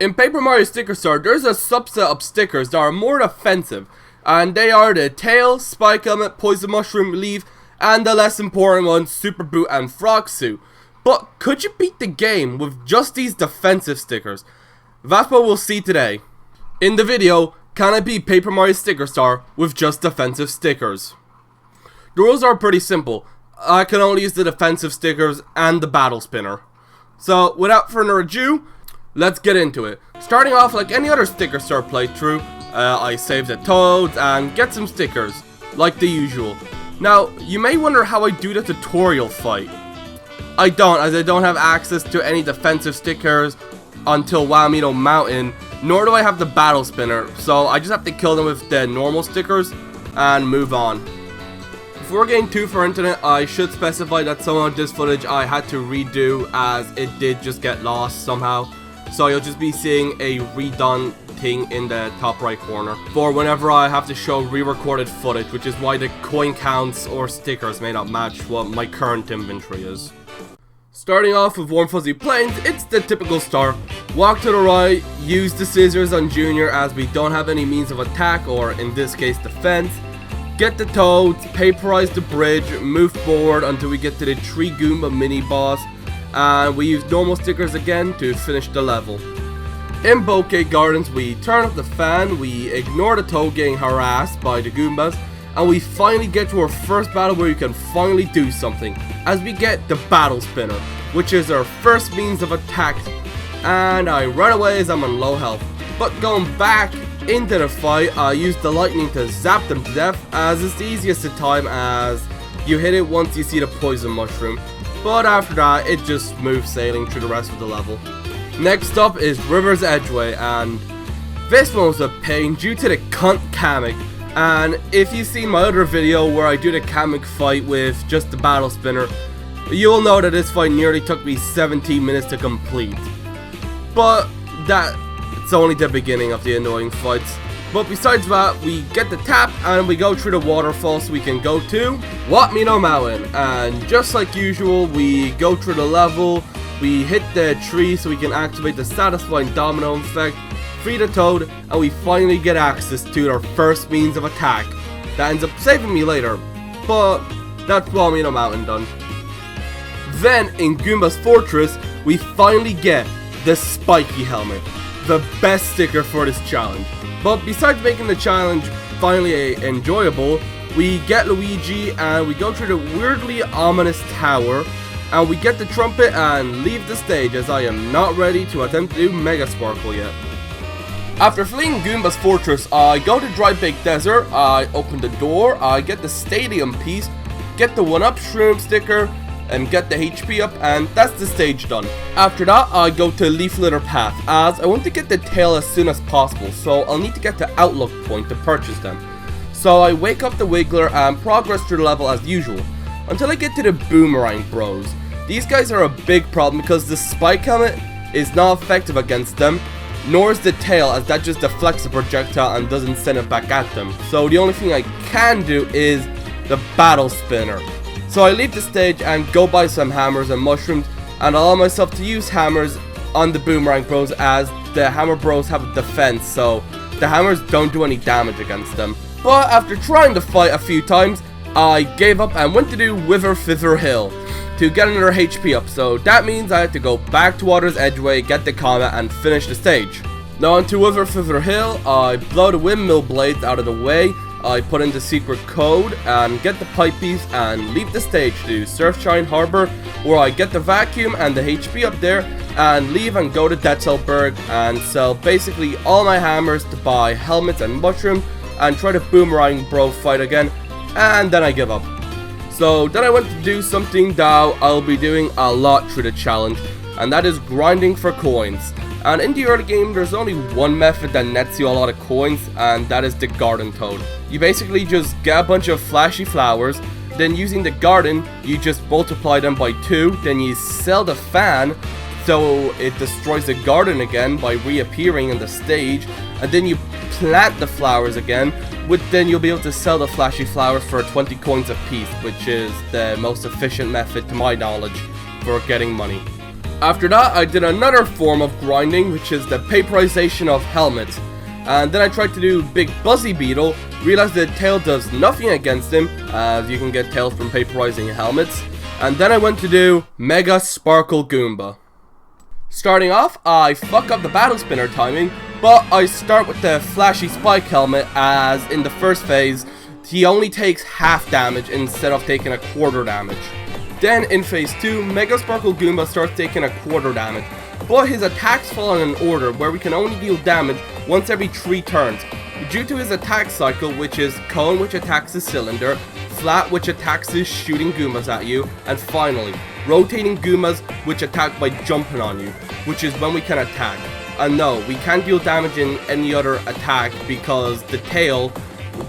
In Paper Mario Sticker Star, there's a subset of stickers that are more offensive, and they are the Tail, Spike Helmet, Poison Mushroom, Leaf, and the less important ones, Super Boot and Frog Suit. But could you beat the game with just these defensive stickers? That's what we'll see today. In the video, can I beat Paper Mario Sticker Star with just defensive stickers? The rules are pretty simple. I can only use the defensive stickers and the battle spinner. So without further ado, let's get into it. Starting off like any other Sticker Star playthrough, I save the toads and get some stickers, like the usual. Now, you may wonder how I do the tutorial fight. I don't, as I don't have access to any defensive stickers until Wowmino Mountain, nor do I have the battle spinner, so I just have to kill them with the normal stickers and move on. Before getting too far into it, I should specify that some of this footage I had to redo as it did just get lost somehow. So you'll just be seeing a redone thing in the top right corner for whenever I have to show re-recorded footage, which is why the coin counts or stickers may not match what my current inventory is. Starting off with Warm Fuzzy Plains, it's the typical start. Walk to the right, use the scissors on Junior as we don't have any means of attack, or in this case defense. Get the toads, paperize the bridge, move forward until we get to the Tree Goomba mini boss, and we use normal stickers again to finish the level. In Bouquet Gardens, we turn off the fan, we ignore the toad getting harassed by the Goombas, and we finally get to our first battle where you can finally do something, as we get the battle spinner, which is our first means of attack, and I run away as I'm on low health. But going back into the fight, I use the lightning to zap them to death, as it's the easiest to time as you hit it once you see the poison mushroom. But after that, it just moves sailing through the rest of the level. Next up is River's Edgeway, and this one was a pain due to the cunt Kamek. And if you've seen my other video where I do the Kamek fight with just the battle spinner, you'll know that this fight nearly took me 17 minutes to complete. But it's only the beginning of the annoying fights. But besides that, we get the tap and we go through the waterfall so we can go to Wowmino Mountain. And just like usual, we go through the level, we hit the tree so we can activate the satisfying domino effect, free the toad, and we finally get access to our first means of attack. That ends up saving me later, but that's Wowmino Mountain done. Then in Goomba's Fortress, we finally get the Spiky Helmet, the best sticker for this challenge. But besides making the challenge finally enjoyable, we get Luigi and we go through the weirdly ominous tower, and we get the trumpet and leave the stage as I am not ready to attempt to do Mega Sparkle yet. After fleeing Goomba's Fortress, I go to Dry Baked Desert, I open the door, I get the stadium piece, get the 1-up shroom sticker, and get the HP up, and that's the stage done. After that, I go to Leaf Litter Path, as I want to get the tail as soon as possible, so I'll need to get to Outlook Point to purchase them. So I wake up the Wiggler and progress through the level as usual, until I get to the Boomerang Bros. These guys are a big problem because the Spike Helmet is not effective against them, nor is the tail, as that just deflects the projectile and doesn't send it back at them. So the only thing I can do is the battle spinner. So I leave the stage and go buy some hammers and mushrooms and allow myself to use hammers on the Boomerang Bros, as the Hammer Bros have a defense, so the hammers don't do any damage against them. But after trying to fight a few times, I gave up and went to do Wither Fither Hill to get another HP up, so that means I have to go back to Water's Edgeway, get the comet, and finish the stage. Now onto Wither Fither Hill, I blow the windmill blades out of the way, I put in the secret code and get the pipe piece and leave the stage to Surfshine Harbor, where I get the vacuum and the HP up there, and leave and go to Detzelberg and sell basically all my hammers to buy helmets and mushrooms and try the Boomerang Bro fight again, and then I give up. So then I went to do something that I'll be doing a lot through the challenge, and that is grinding for coins. And in the early game, there's only one method that nets you a lot of coins, and that is the garden toad. You basically just get a bunch of flashy flowers, then using the garden, you just multiply them by 2, then you sell the fan, so it destroys the garden again by reappearing in the stage, and then you plant the flowers again, then you'll be able to sell the flashy flowers for 20 coins a piece, which is the most efficient method to my knowledge for getting money. After that, I did another form of grinding, which is the vaporization of helmets. And then I tried to do Big Buzzy Beetle, realized that tail does nothing against him, as you can get tails from vaporizing helmets. And then I went to do Mega Sparkle Goomba. Starting off, I fuck up the battle spinner timing, but I start with the flashy spike helmet, as in the first phase, he only takes half damage instead of taking a quarter damage. Then in phase 2, Mega Sparkle Goomba starts taking a quarter damage, but his attacks fall in an order where we can only deal damage once every 3 turns. Due to his attack cycle, which is Cone, which attacks the cylinder, Flat, which attacks his shooting Goombas at you, and finally, Rotating Goombas, which attack by jumping on you, which is when we can attack. And no, we can't deal damage in any other attack because the tail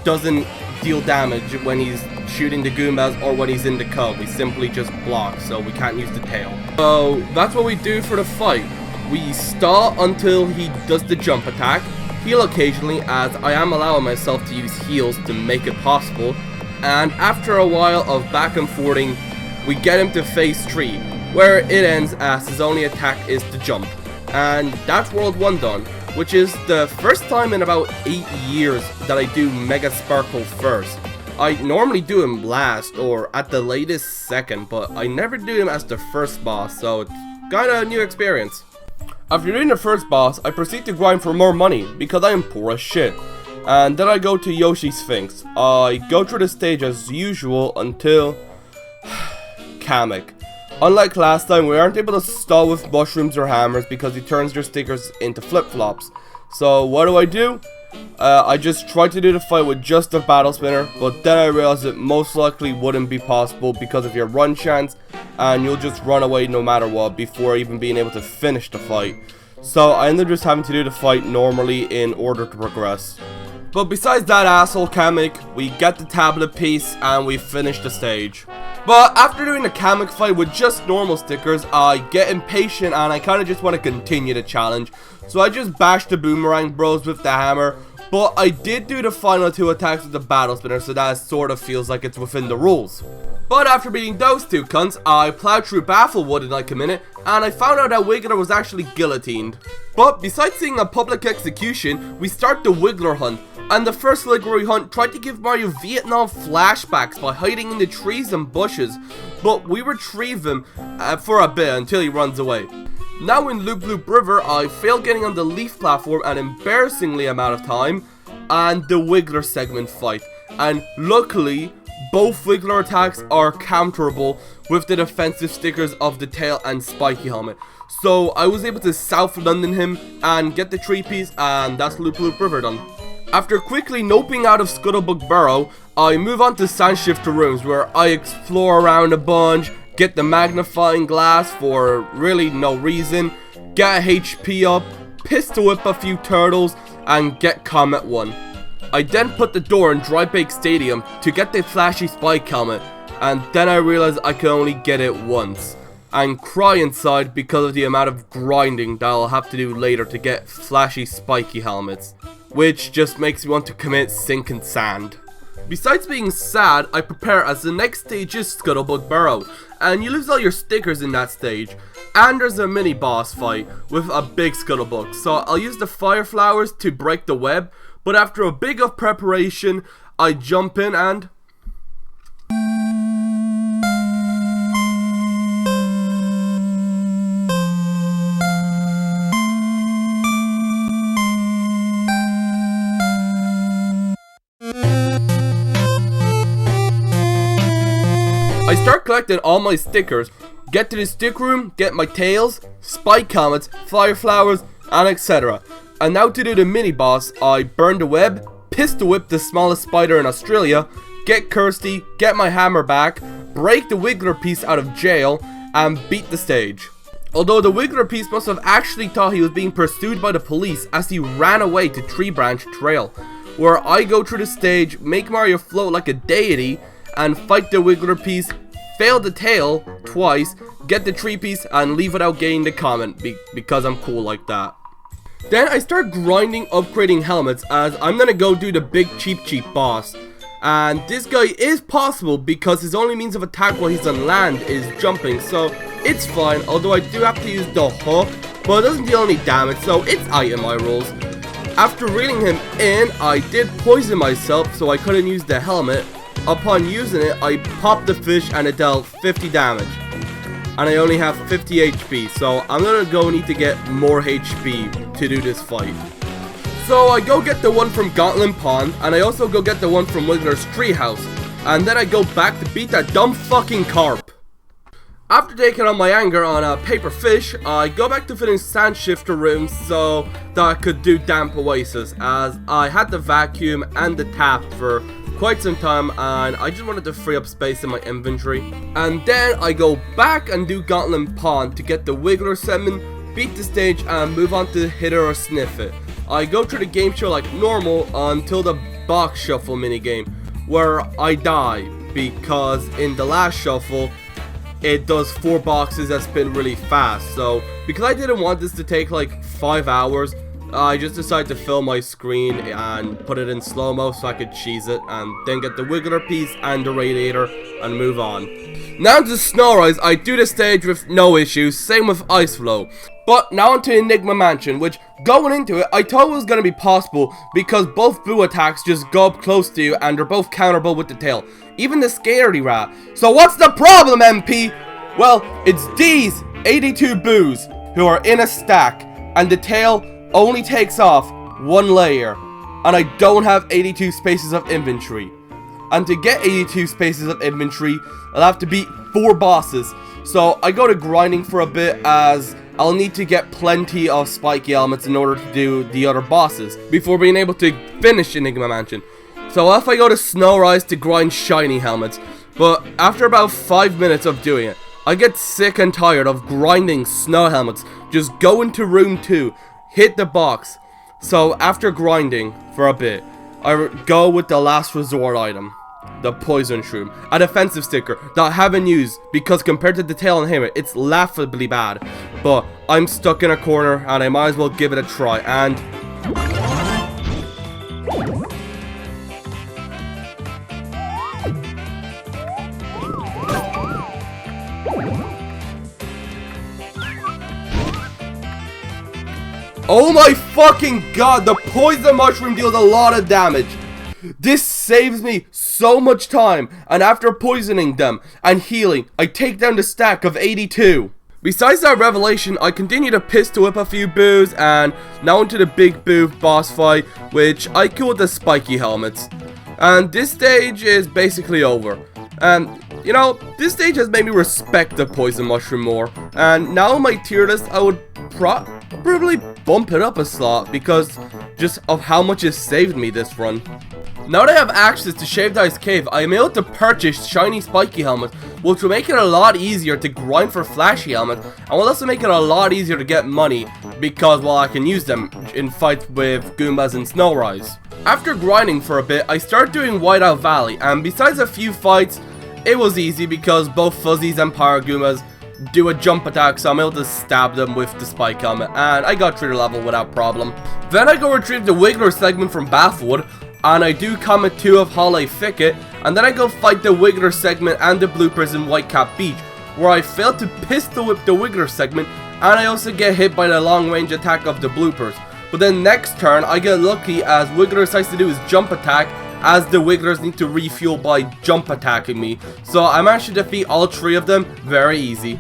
doesn't deal damage when he's shooting the Goombas or when he's in the cone. We simply just block, so we can't use the tail. So that's what we do for the fight. We stall until he does the jump attack, heal occasionally as I am allowing myself to use heals to make it possible, and after a while of back and forthing, we get him to phase 3, where it ends as his only attack is to jump. And that's World 1 done, which is the first time in about 8 years that I do Mega Sparkle first. I normally do him last or at the latest second, but I never do him as the first boss, so it's kinda a new experience. After doing the first boss, I proceed to grind for more money because I am poor as shit. And then I go to Yoshi Sphinx. I go through the stage as usual until Kamek. Unlike last time, we aren't able to stall with mushrooms or hammers because he turns their stickers into flip-flops. So what do? I just tried to do the fight with just a battle spinner, but then I realized it most likely wouldn't be possible because of your run chance, and you'll just run away no matter what before even being able to finish the fight. So I ended up just having to do the fight normally in order to progress. But besides that asshole Kamek, we get the tablet piece and we finish the stage. But after doing the Kamek fight with just normal stickers, I get impatient and I kinda just want to continue the challenge. So I just bash the Boomerang Bros with the hammer, but I did do the final 2 attacks with the battle spinner, so that sort of feels like it's within the rules. But after beating those 2 cunts, I plowed through Bafflewood in like a minute, and I found out that Wiggler was actually guillotined. But besides seeing a public execution, we start the Wiggler hunt, and the first Wiggler we hunt tried to give Mario Vietnam flashbacks by hiding in the trees and bushes, but we retrieve him for a bit until he runs away. Now in Loop Loop River, I failed getting on the Leaf platform an embarrassingly amount of time, and the Wiggler segment fight, and luckily, both Wiggler attacks are counterable with the defensive stickers of the tail and spiky helmet. So I was able to South London him and get the 3-piece, and that's Loop Loop River done. After quickly noping out of Scuttlebug Burrow, I move on to Sandshifter Rooms where I explore around a bunch, get the magnifying glass for really no reason, get HP up, pistol whip a few turtles, and get Comet 1. I then put the door in Dry Bake Stadium to get the flashy spike helmet, and then I realized I could only get it once, and cry inside because of the amount of grinding that I'll have to do later to get flashy spiky helmets, which just makes me want to commit sinking sand. Besides being sad, I prepare as the next stage is Scuttlebug Burrow, and you lose all your stickers in that stage, and there's a mini boss fight with a big Scuttlebug, so I'll use the fire flowers to break the web, but after a big of preparation, I jump in and... I start collecting all my stickers, get to the stick room, get my tails, spike helmets, fire flowers, and etc. And now to do the mini boss, I burn the web, pistol whip the smallest spider in Australia, get Kirsty, get my hammer back, break the Wiggler piece out of jail, and beat the stage. Although the Wiggler piece must have actually thought he was being pursued by the police as he ran away to Tree Branch Trail, where I go through the stage, make Mario float like a deity, and fight the Wiggler piece, fail the tail twice, get the 3-piece, and leave without getting the comment because I'm cool like that. Then I start grinding upgrading helmets as I'm gonna go do the big cheap boss. And this guy is possible because his only means of attack while he's on land is jumping, so it's fine, although I do have to use the hook, but it doesn't deal any damage, so it's item my rules. After reeling him in, I did poison myself, so I couldn't use the helmet. Upon using it, I popped the fish and it dealt 50 damage. And I only have 50 HP, so I'm gonna need to get more HP to do this fight. So I go get the one from Gauntlet Pond, and I also go get the one from Wiggler's treehouse. And then I go back to beat that dumb fucking carp. After taking on my anger on a paper fish, I go back to filling sand shifter rooms so that I could do Damp Oasis, as I had the vacuum and the tap for quite some time and I just wanted to free up space in my inventory. And then I go back and do Gauntlet Pond to get the Wiggler segment, beat the stage and move on to Hit It or Sniff It. I go through the game show like normal until the box shuffle minigame, where I die because in the last shuffle it does 4 boxes that spin really fast. So because I didn't want this to take like 5 hours, I just decided to fill my screen and put it in slow-mo so I could cheese it and then get the Wiggler piece and the radiator and move on. Now to Snowrise, I do the stage with no issues, same with Ice Flow. But now onto Enigma Mansion, which going into it, I thought it was going to be possible because both boo attacks just go up close to you and they're both counterable with the tail. Even the Scaredy Rat. So what's the problem, MP? Well, it's these 82 boos who are in a stack and the tail only takes off 1 layer. And I don't have 82 spaces of inventory. And to get 82 spaces of inventory, I'll have to beat 4 bosses. So I go to grinding for a bit as I'll need to get plenty of spiky elements in order to do the other bosses before being able to finish Enigma Mansion. So off I go to Snowrise to grind shiny helmets, but after about 5 minutes of doing it, I get sick and tired of grinding snow helmets. Just go into room 2, hit the box. So after grinding for a bit, I go with the last resort item, the Poison Shroom, a defensive sticker that I haven't used because compared to the tail and hammer, it's laughably bad. But I'm stuck in a corner and I might as well give it a try. And oh my fucking god, the Poison Mushroom deals a lot of damage. This saves me so much time, and after poisoning them and healing, I take down the stack of 82. Besides that revelation, I continue to pistol whip a few boos, and now into the big boo boss fight, which I kill with the spiky helmets. And this stage is basically over. And, you know, this stage has made me respect the Poison Mushroom more. And now on my tier list, I would probably bump it up a slot because just of how much it saved me this run. Now that I have access to Shaved Ice Cave, I am able to purchase shiny spiky helmets, which will make it a lot easier to grind for flashy helmets, and will also make it a lot easier to get money because, well, I can use them in fights with Goombas and Snowrise. After grinding for a bit, I start doing Whiteout Valley, and besides a few fights, it was easy because both Fuzzies and Pyro Goombas do a jump attack, so I'm able to stab them with the spike helmet, and I got through the level without problem. Then I go retrieve the Wiggler segment from Bathwood, and I do Comet 2 of Hollow Thicket, and then I go fight the Wiggler segment and the bloopers in Whitecap Beach, where I fail to pistol whip the Wiggler segment, and I also get hit by the long range attack of the bloopers. But then next turn, I get lucky as Wiggler decides to do his jump attack, as the Wigglers need to refuel by jump attacking me. So I managed to defeat all 3 of them very easy.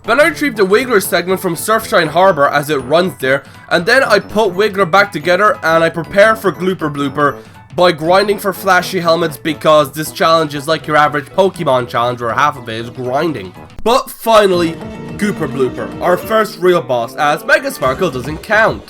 Then I retrieve the Wiggler segment from Surfshine Harbor as it runs there, and then I put Wiggler back together and I prepare for Glooper Blooper by grinding for flashy helmets because this challenge is like your average Pokemon challenge where half of it is grinding. But finally, Gooper Blooper, our first real boss, as Mega Sparkle doesn't count.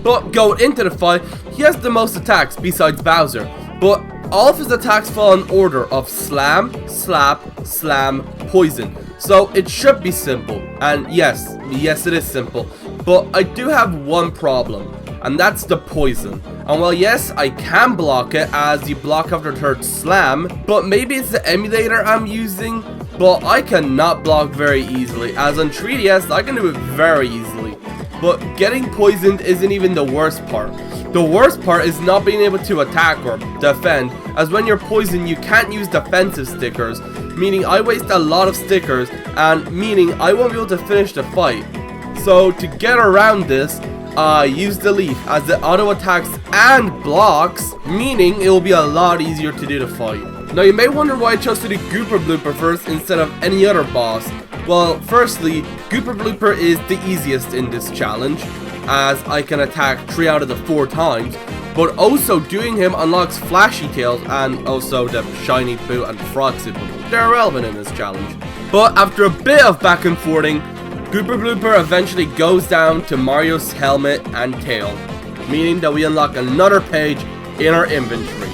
But going into the fight, he has the most attacks besides Bowser, but all of his attacks fall in order of Slam, Slap, Slam, Poison. So it should be simple, and yes it is simple, but I do have one problem, and that's the poison. And well, yes, I can block it as you block after the 3rd slam, but maybe it's the emulator I'm using, but I cannot block very easily, as on 3DS I can do it very easily. But getting poisoned isn't even the worst part. The worst part is not being able to attack or defend, as when you're poisoned you can't use defensive stickers, meaning I waste a lot of stickers, and meaning I won't be able to finish the fight. So to get around this, I use the leaf as it auto attacks and blocks, meaning it will be a lot easier to do the fight. Now you may wonder why I chose to do Gooper Blooper first instead of any other boss. Well, firstly, Gooper Blooper is the easiest in this challenge, as I can attack 3 out of the 4 times, but also doing him unlocks Flashy Tails and also the Shiny Boot and Frog Suit. They're relevant in this challenge. But after a bit of back and forthing, Gooper Blooper eventually goes down to Mario's helmet and tail, meaning that we unlock another page in our inventory.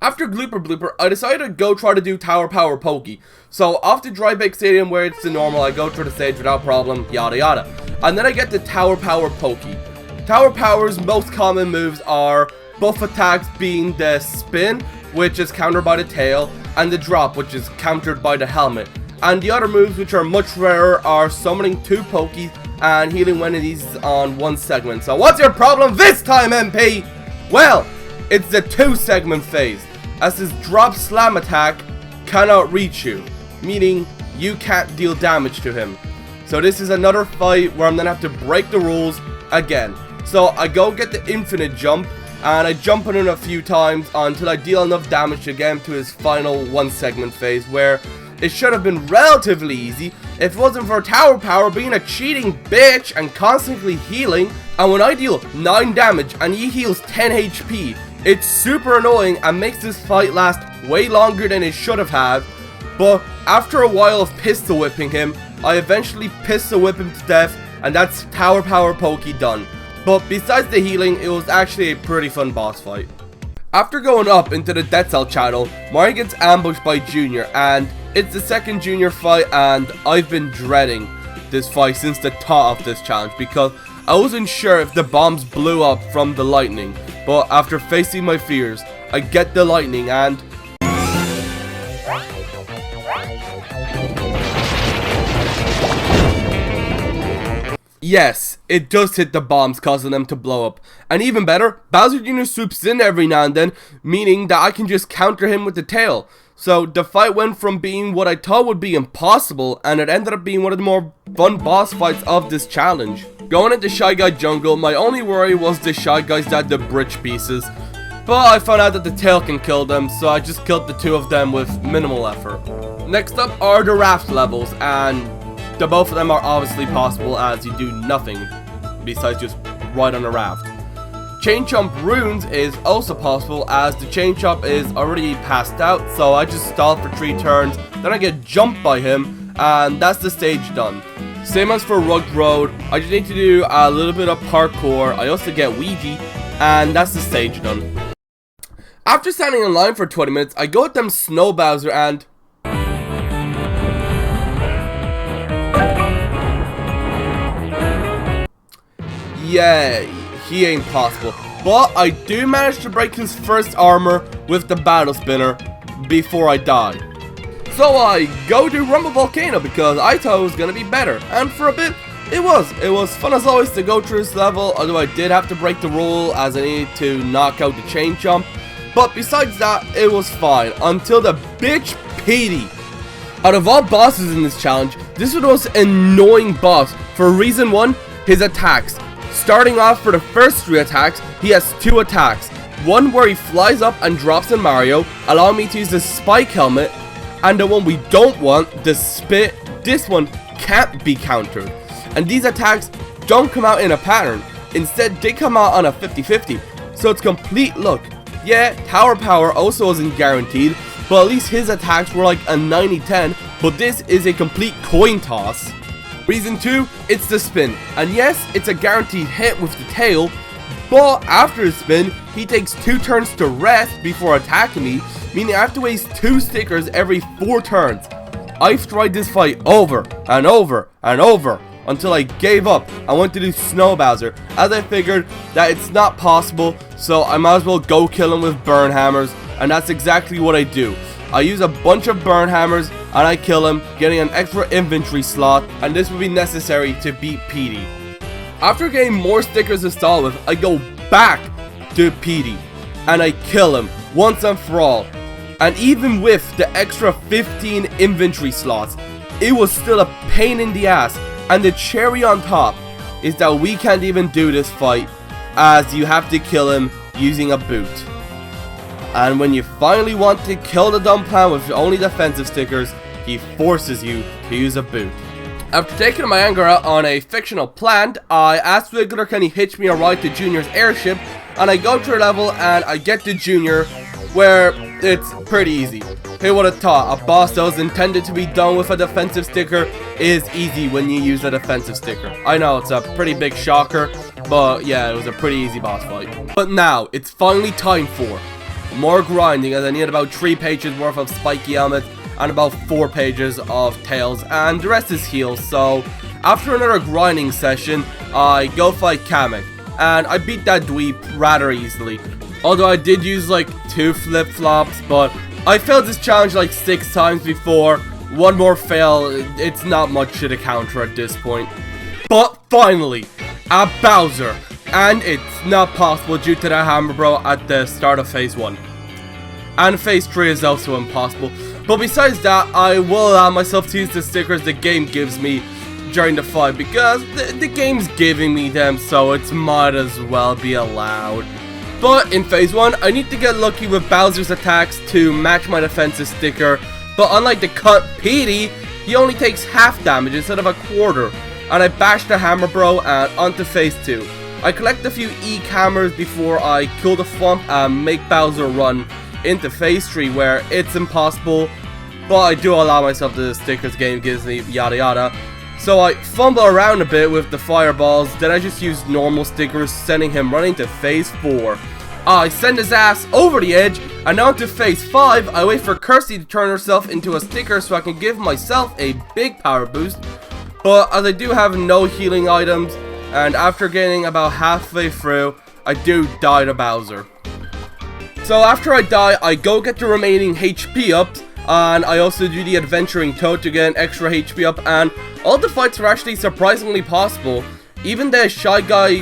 After Gooper Blooper, I decided to go try to do Tower Power Pokey. So off to Dry Bake Stadium where it's the normal, I go through the stage without problem, yada yada. And then I get to Tower Power Pokey. Tower Power's most common moves are buff attacks being the spin, which is countered by the tail, and the drop, which is countered by the helmet. And the other moves, which are much rarer, are summoning 2 Pokeys and healing one of these on 1 segment. So what's your problem this time, MP? Well, it's the 2 segment phase, as this drop slam attack cannot reach you, meaning you can't deal damage to him. So this is another fight where I'm gonna have to break the rules again. So I go get the infinite jump, and I jump on him a few times until I deal enough damage to get him to his final 1 segment phase, where it should have been relatively easy if it wasn't for Tower Power being a cheating bitch and constantly healing. And when I deal 9 damage and he heals 10 HP, it's super annoying and makes this fight last way longer than it should have had. But after a while of pistol whipping him, I eventually pistol whip him to death, and that's Tower Power Pokey done. But besides the healing, it was actually a pretty fun boss fight. After going up into the Dead Cell channel, Mario gets ambushed by Junior, and it's the second Junior fight, and I've been dreading this fight since the start of this challenge because I wasn't sure if the bombs blew up from the lightning. But after facing my fears, I get the lightning and yes, it does hit the bombs, causing them to blow up. And even better, Bowser Jr. swoops in every now and then, meaning that I can just counter him with the tail. So the fight went from being what I thought would be impossible, and it ended up being one of the more fun boss fights of this challenge. Going into Shy Guy Jungle, my only worry was the Shy Guys that had the bridge pieces. But I found out that the tail can kill them, so I just killed the 2 of them with minimal effort. Next up are the raft levels, and the both of them are obviously possible as you do nothing besides just ride on a raft. Chain Chomp Runes is also possible as the Chain Chomp is already passed out, so I just stall for 3 turns, then I get jumped by him, and that's the stage done. Same as for Rugged Road, I just need to do a little bit of parkour, I also get Ouija, and that's the stage done. After standing in line for 20 minutes, I go with them Snow Bowser and yeah, he ain't possible. But I do manage to break his first armor with the Battle Spinner before I die. So I go to Rumble Volcano because I thought it was gonna be better, and for a bit it was. It was fun as always to go through this level, although I did have to break the rule as I needed to knock out the Chain Chomp. But besides that, it was fine until the bitch Petey. Out of all bosses in this challenge, this was the most annoying boss for reason 1, his attacks. Starting off for the first 3 attacks, he has 2 attacks. One where he flies up and drops on Mario, allowing me to use the Spike Helmet, and the one we don't want, the Spit, this one can't be countered. And these attacks don't come out in a pattern, instead they come out on a 50-50, so it's complete luck. Yeah, Tower Power also isn't guaranteed, but at least his attacks were like a 90-10, but this is a complete coin toss. Reason 2, it's the spin, and yes, it's a guaranteed hit with the tail, but after the spin, he takes 2 turns to rest before attacking me, meaning I have to waste 2 stickers every 4 turns. I've tried this fight over and over and over until I gave up and went to do Snow Bowser, as I figured that it's not possible, so I might as well go kill him with burn hammers, and that's exactly what I do. I use a bunch of burn hammers and I kill him, getting an extra inventory slot, and this will be necessary to beat Petey. After getting more stickers to stall with, I go back to Petey and I kill him once and for all. And even with the extra 15 inventory slots, it was still a pain in the ass. And the cherry on top is that we can't even do this fight, as you have to kill him using a boot. And when you finally want to kill the dumb clown with only defensive stickers, he forces you to use a boot. After taking my anger out on a fictional plant, I asked Wiggler can he hitch me a ride to Junior's airship, and I go to a level and I get to Junior, where it's pretty easy. Who would have thought a boss that was intended to be done with a defensive sticker is easy when you use a defensive sticker. I know it's a pretty big shocker, but yeah, it was a pretty easy boss fight. But now, it's finally time for more grinding, as I need about 3 pages worth of spiky helmets and about 4 pages of tails, and the rest is heals. So after another grinding session, I go fight Kamek, and I beat that dweeb rather easily. Although I did use like 2 flip-flops, but I failed this challenge like 6 times before. One more fail, it's not much to the counter at this point. But finally, a Bowser. And it's not possible due to the Hammer Bro at the start of Phase 1. And Phase 3 is also impossible. But besides that, I will allow myself to use the stickers the game gives me during the fight, because the game's giving me them, so it might as well be allowed. But in Phase 1, I need to get lucky with Bowser's attacks to match my defensive sticker. But unlike the cut Petey, he only takes half damage instead of a quarter. And I bash the Hammer Bro and onto Phase 2. I collect a few E-cameras before I kill the Thwomp and make Bowser run into Phase 3, where it's impossible, but I do allow myself the stickers game gives me, yada yada. So I fumble around a bit with the fireballs, then I just use normal stickers, sending him running to Phase 4. I send his ass over the edge, and now to Phase 5, I wait for Kirsty to turn herself into a sticker so I can give myself a big power boost. But as I do have no healing items, and after getting about halfway through, I do die to Bowser. So after I die, I go get the remaining HP ups, and I also do the Adventuring Toad to get an extra HP up, and all the fights are actually surprisingly possible. Even the Shy Guy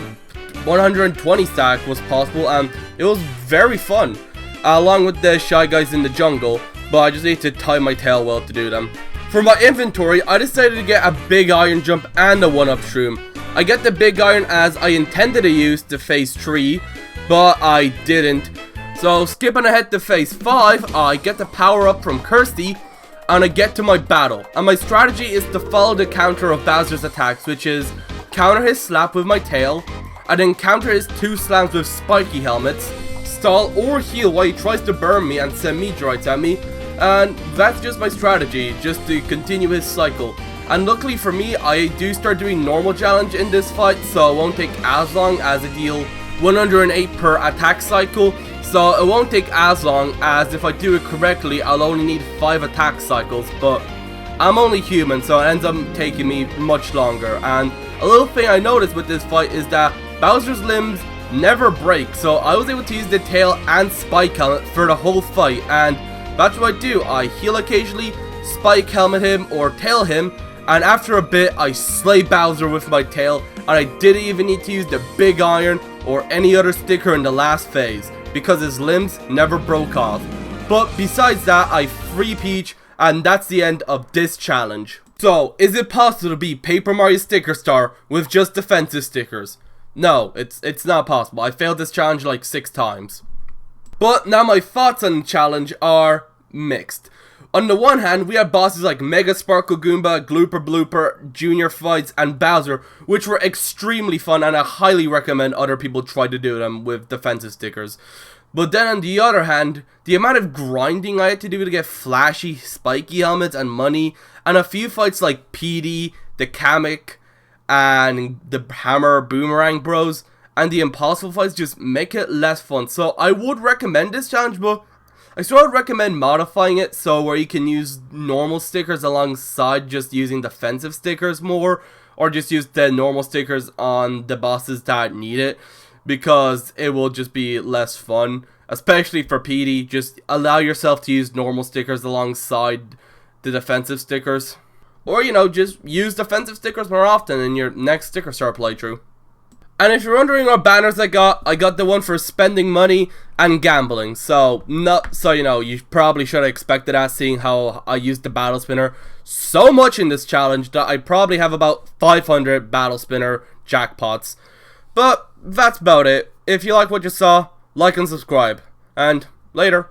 120 stack was possible, and it was very fun, along with the Shy Guys in the jungle, but I just need to tie my tail well to do them. For my inventory, I decided to get a big iron jump and a 1-up shroom. I get the big iron as I intended to use to Phase 3, but I didn't. So skipping ahead to Phase 5, I get the power up from Kirsty, and I get to my battle. And my strategy is to follow the counter of Bowser's attacks, which is counter his slap with my tail, and then counter his 2 slams with spiky helmets, stall or heal while he tries to burn me and send meteorites at me, and that's just my strategy, just to continue his cycle. And luckily for me, I do start doing normal challenge in this fight, so it won't take as long, as I deal 108 per attack cycle, so it won't take as long as if I do it correctly, I'll only need 5 attack cycles, but I'm only human, so it ends up taking me much longer. And a little thing I noticed with this fight is that Bowser's limbs never break, so I was able to use the tail and spike helmet for the whole fight, and that's what I do. I heal occasionally, spike helmet him or tail him, and after a bit I slay Bowser with my tail, and I didn't even need to use the big iron or any other sticker in the last phase, because his limbs never broke off. But besides that, I free Peach, and that's the end of this challenge. So, is it possible to beat Paper Mario Sticker Star with just defensive stickers? No, it's not possible. I failed this challenge like 6 times. But now my thoughts on the challenge are mixed. On the one hand, we had bosses like Mega Sparkle Goomba, Glooper Blooper, Junior Fights, and Bowser, which were extremely fun, and I highly recommend other people try to do them with defensive stickers. But then on the other hand, the amount of grinding I had to do to get flashy, spiky helmets and money, and a few fights like PD, the Kamek, and the Hammer Boomerang Bros, and the Impossible fights just make it less fun. So I would recommend this challenge, but I still would recommend modifying it so where you can use normal stickers alongside just using defensive stickers more, or just use the normal stickers on the bosses that need it, because it will just be less fun, especially for PD. Just allow yourself to use normal stickers alongside the defensive stickers, or you know, just use defensive stickers more often in your next Sticker Star playthrough. And if you're wondering what banners I got the one for spending money and gambling. So you know, you probably should have expected that, seeing how I used the battle spinner so much in this challenge that I probably have about 500 battle spinner jackpots. But that's about it. If you like what you saw, like and subscribe. And later.